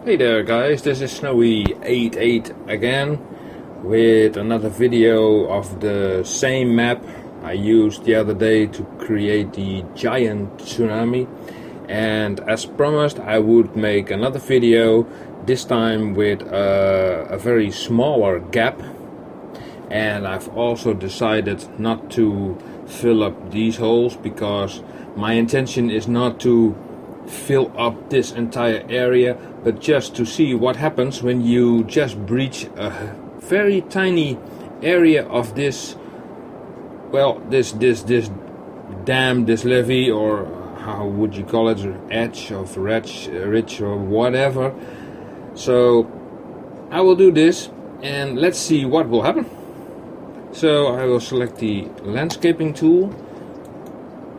Hey there guys, this is Snowy88 again with another video of the same map I used the other day to create the giant tsunami, and as promised I would make another video, this time with a very smaller gap. And I've also decided not to fill up these holes because my intention is not to fill up this entire area, but just to see what happens when you just breach a very tiny area of this, well, this dam, this levee, or how would you call it, edge of ridge or whatever. So I will do this and let's see what will happen. So I will select the landscaping tool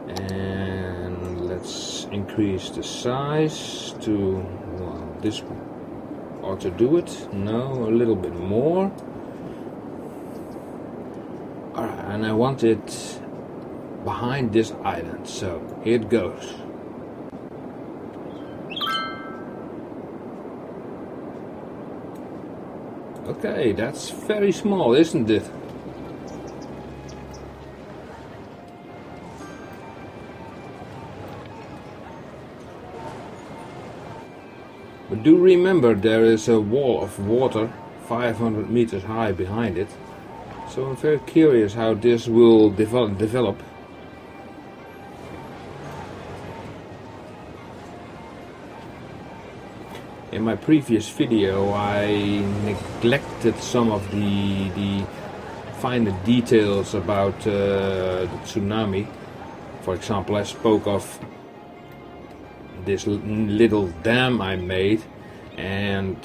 and let's increase the size to, well, this ought to do it. No, a little bit more. Alright, and I want it behind this island, so here it goes. Okay, that's very small, isn't it? But do remember there is a wall of water 500 meters high behind it. So I'm very curious how this will develop. In my previous video I neglected some of the finer details about the tsunami. For example, I spoke of this little dam I made, and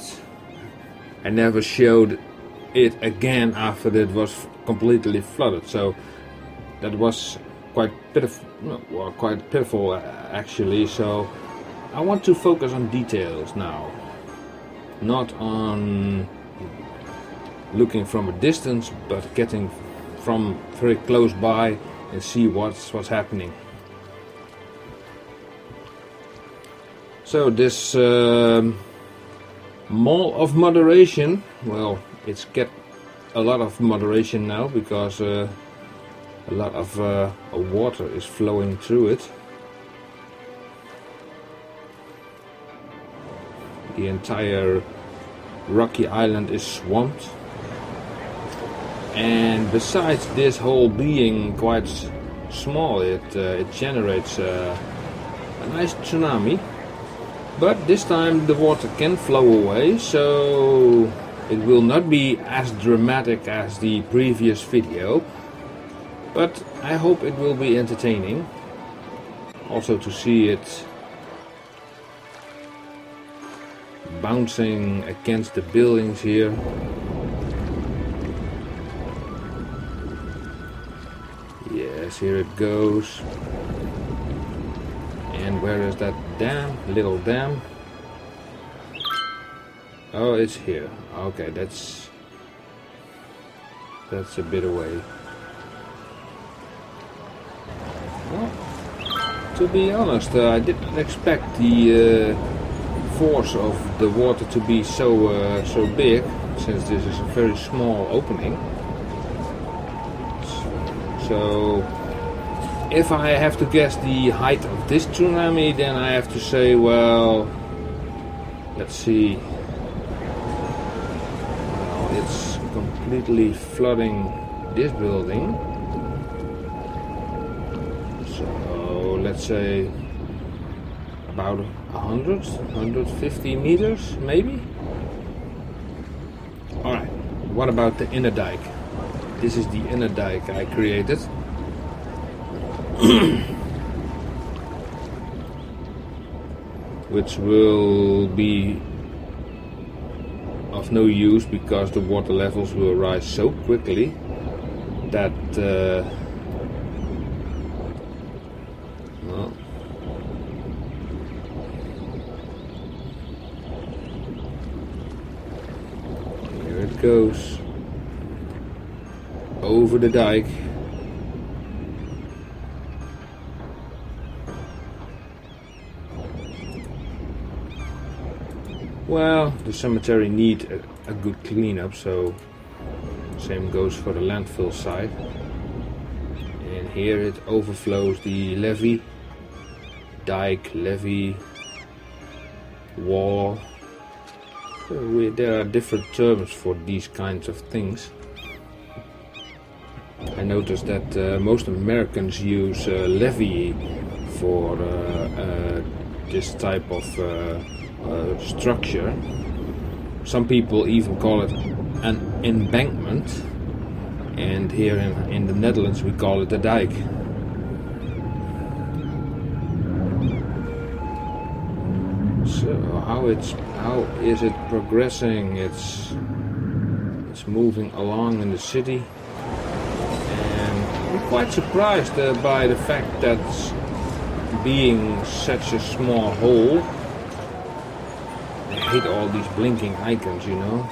I never showed it again after it was completely flooded. So that was quite pitiful, actually. So I want to focus on details now, not on looking from a distance, but getting from very close by and see what's happening. So this mall of moderation, well, it's get a lot of moderation now because a lot of water is flowing through it. The entire rocky island is swamped, and besides this hole being quite small, it generates a nice tsunami. But this time the water can flow away, so it will not be as dramatic as the previous video, but I hope it will be entertaining also to see it bouncing against the buildings here. Yes, here it goes. And where is that dam? Little dam? Oh, it's here. Okay, that's a bit away. Well, to be honest, I didn't expect the force of the water to be so big, since this is a very small opening. So if I have to guess the height of this tsunami, then I have to say, well, let's see. Well, it's completely flooding this building. So let's say about 150 meters, maybe? Alright, what about the inner dike? This is the inner dike I created. Which will be of no use because the water levels will rise so quickly that well, here it goes over the dike. Well, the cemetery need a good cleanup, so same goes for the landfill side. And here it overflows the levee, dike, levee, wall. There are different terms for these kinds of things. I noticed that most Americans use levee for this type of structure. Some people even call it an embankment, and here in the Netherlands we call it a dike. So how is it progressing? It's moving along in the city, and I'm quite surprised by the fact that being such a small hole, I hate all these blinking icons, you know.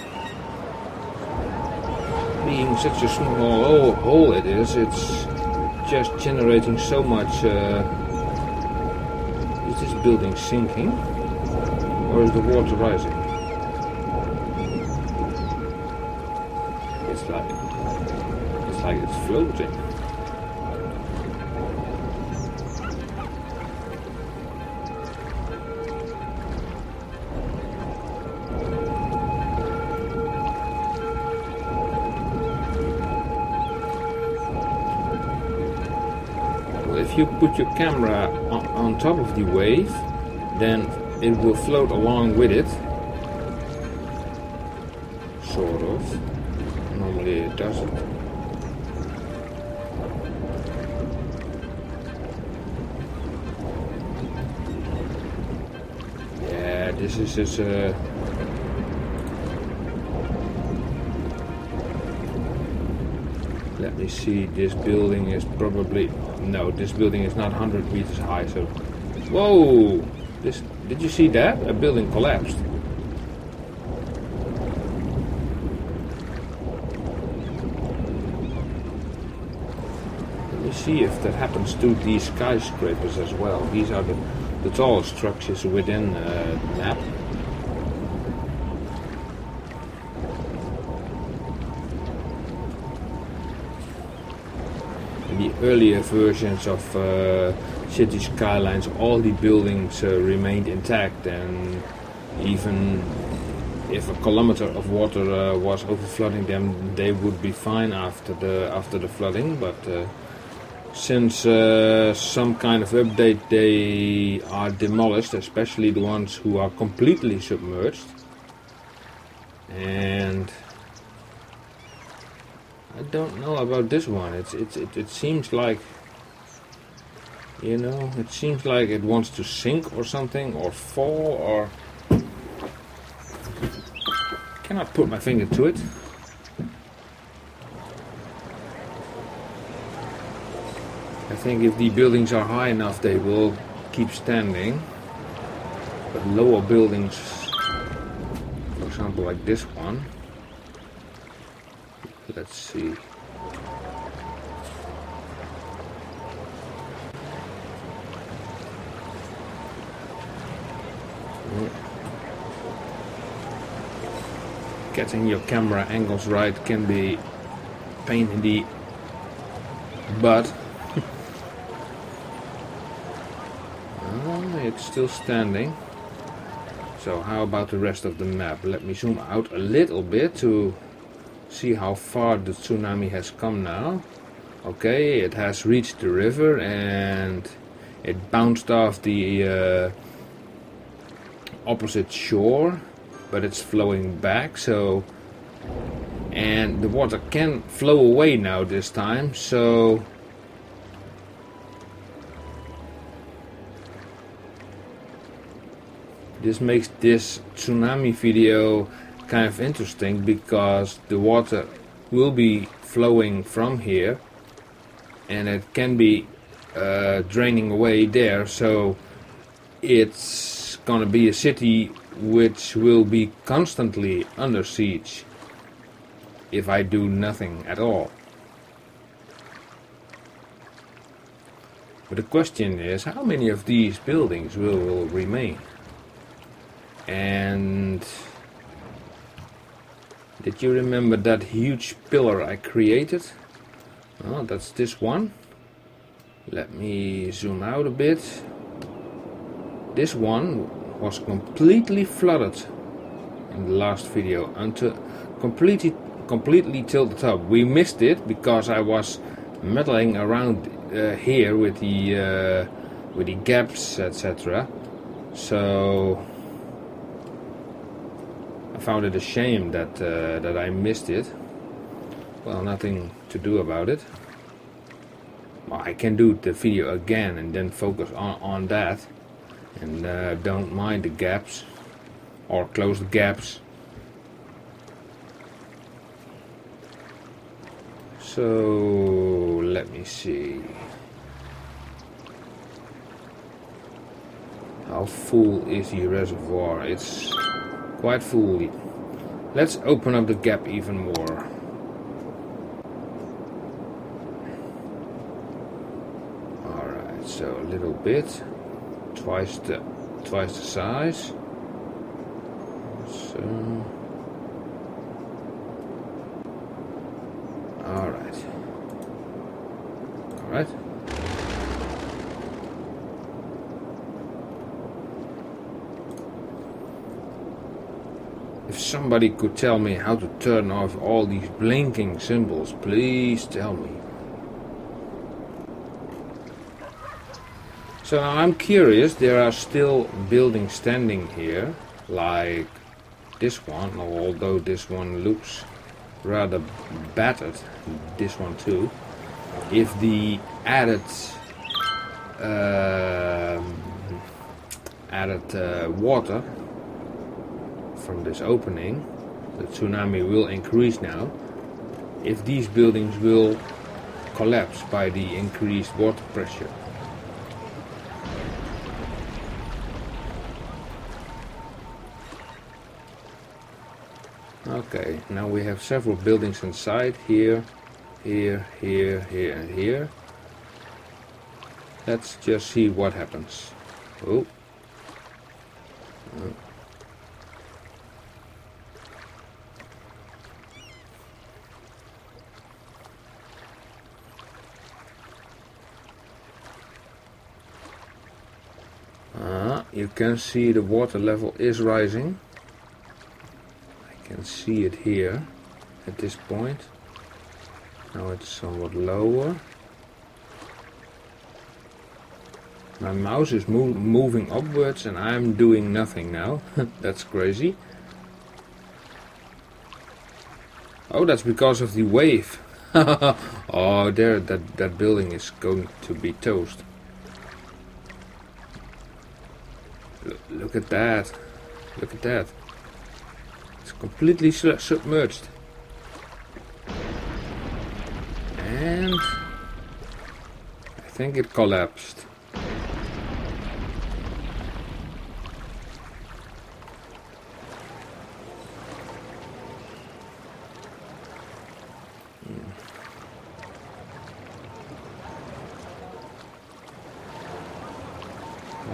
Being such a small hole it's just generating so much. Is this building sinking? Or is the water rising? It's like it's floating. Well, if you put your camera on top of the wave, then it will float along with it, sort of. Normally it doesn't. Yeah, this is just let me see, this building is probably, no, this building is not 100 meters high, so, whoa, did you see that? A building collapsed. Let me see if that happens to these skyscrapers as well. These are the tallest structures within the map. In the earlier versions of City Skylines, all the buildings remained intact, and even if a kilometer of water was overflooding them, they would be fine after the flooding. But since some kind of update, they are demolished, especially the ones who are completely submerged. And I don't know about this one. It seems like, you know, it seems like it wants to sink or something, or fall, or cannot put my finger to it. I think if the buildings are high enough, they will keep standing. But lower buildings, for example, like this one. Let's see. Getting your camera angles right can be pain in the butt. It's still standing. So how about the rest of the map? Let me zoom out a little bit to see how far the tsunami has come now. Okay, it has reached the river and it bounced off the opposite shore, but it's flowing back, so, and the water can flow away now this time, so this makes this tsunami video kind of interesting, because the water will be flowing from here and it can be draining away there, so it's gonna be a city which will be constantly under siege if I do nothing at all. But the question is, how many of these buildings will remain? And did you remember that huge pillar I created? Oh, that's this one. Let me zoom out a bit. This one was completely flooded in the last video until completely till the top. We missed it because I was meddling around here with the gaps, etc. So I found it a shame that I missed it. Well, nothing to do about it. Well, I can do the video again and then focus on that, and don't mind the gaps or close the gaps. So let me see. How full is the reservoir? It's quite full. Let's open up the gap even more. Alright, so a little bit. Twice the size. So alright. If somebody could tell me how to turn off all these blinking symbols, please tell me. So now I'm curious, there are still buildings standing here, like this one, although this one looks rather battered, this one too. If the added water from this opening, the tsunami will increase now. If these buildings will collapse by the increased water pressure. Okay, now we have several buildings inside, here, here, here, here, and here. Let's just see what happens. Oh. You can see the water level is rising. I can see it here at this point. Now it's somewhat lower. My mouse is moving upwards and I'm doing nothing now. That's crazy. Oh, that's because of the wave. Oh, there, that building is going to be toast. Look at that. Look at that. It's completely submerged. And I think it collapsed.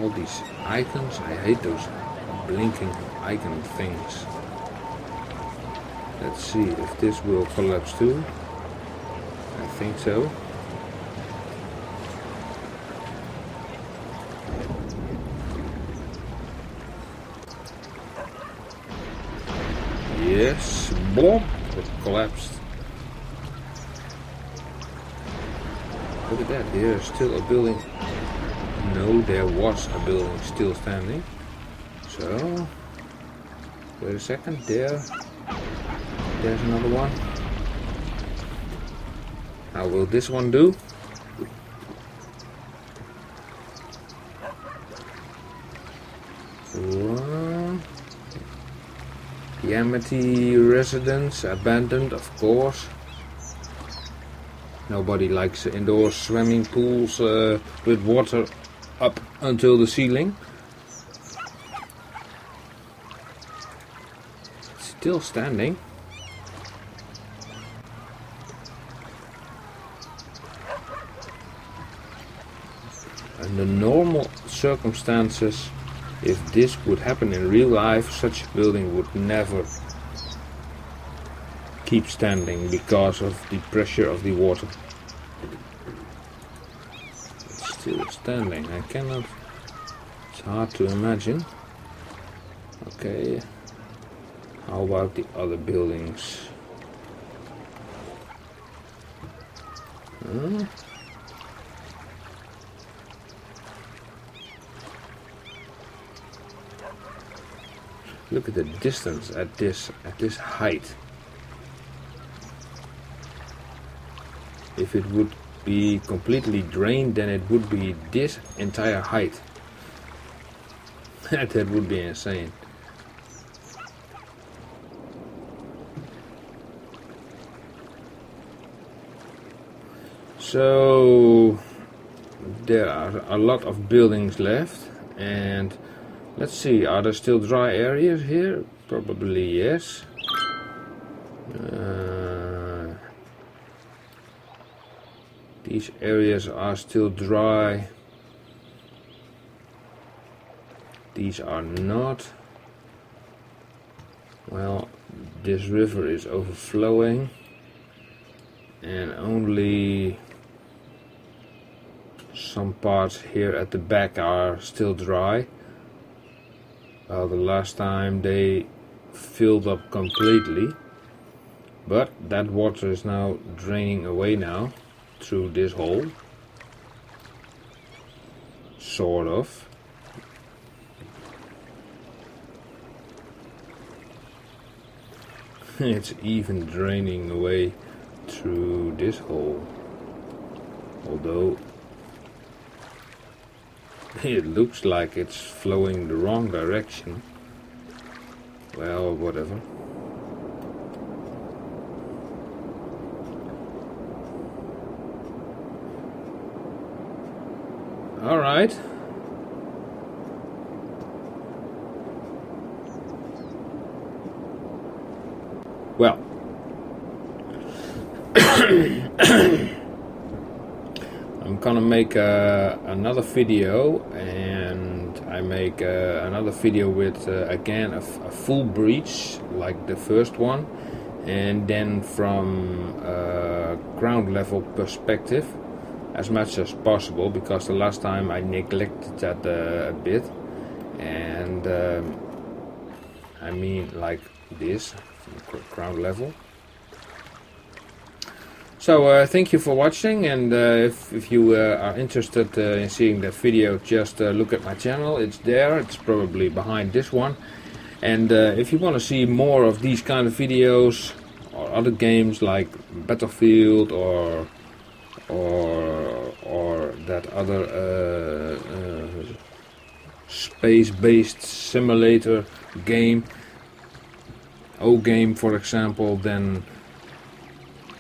All these icons, I hate those blinking icon things. Let's see if this will collapse too. I think so. Yes, boom, it collapsed. Look at that, there's still a building. No, there was a building still standing. So, wait a second, there's another one. How will this one do? The Amity residence abandoned, of course. Nobody likes indoor swimming pools with water up until the ceiling. Still standing. Under normal circumstances if this would happen in real life, such a building would never keep standing because of the pressure of the water. It's still standing. I cannot. It's hard to imagine. Okay. How about the other buildings? Huh? Look at the distance at this height. If it would be completely drained, then it would be this entire height. That would be insane. So there are a lot of buildings left, and let's see, are there still dry areas here? Probably yes. These areas are still dry. These are not. Well, this river is overflowing, and only some parts here at the back are still dry. Well, the last time they filled up completely, but that water is now draining away now through this hole, sort of. It's even draining away through this hole, although it looks like it's flowing the wrong direction. Well, whatever. All right. Well, I'm gonna make another video, and I make another video with again a full breach like the first one, and then from ground level perspective as much as possible, because the last time I neglected that a bit, and I mean like this from ground level. So thank you for watching, and if you are interested in seeing that video, just look at my channel. It's there, it's probably behind this one. And if you want to see more of these kind of videos or other games like Battlefield or that other space-based simulator game, O-game for example, then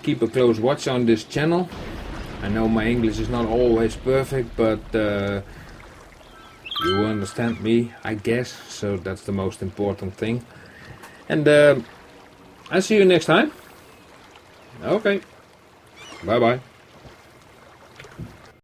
keep a close watch on this channel. I know my English is not always perfect, but you understand me, I guess, so that's the most important thing. And I'll see you next time. Okay, bye bye.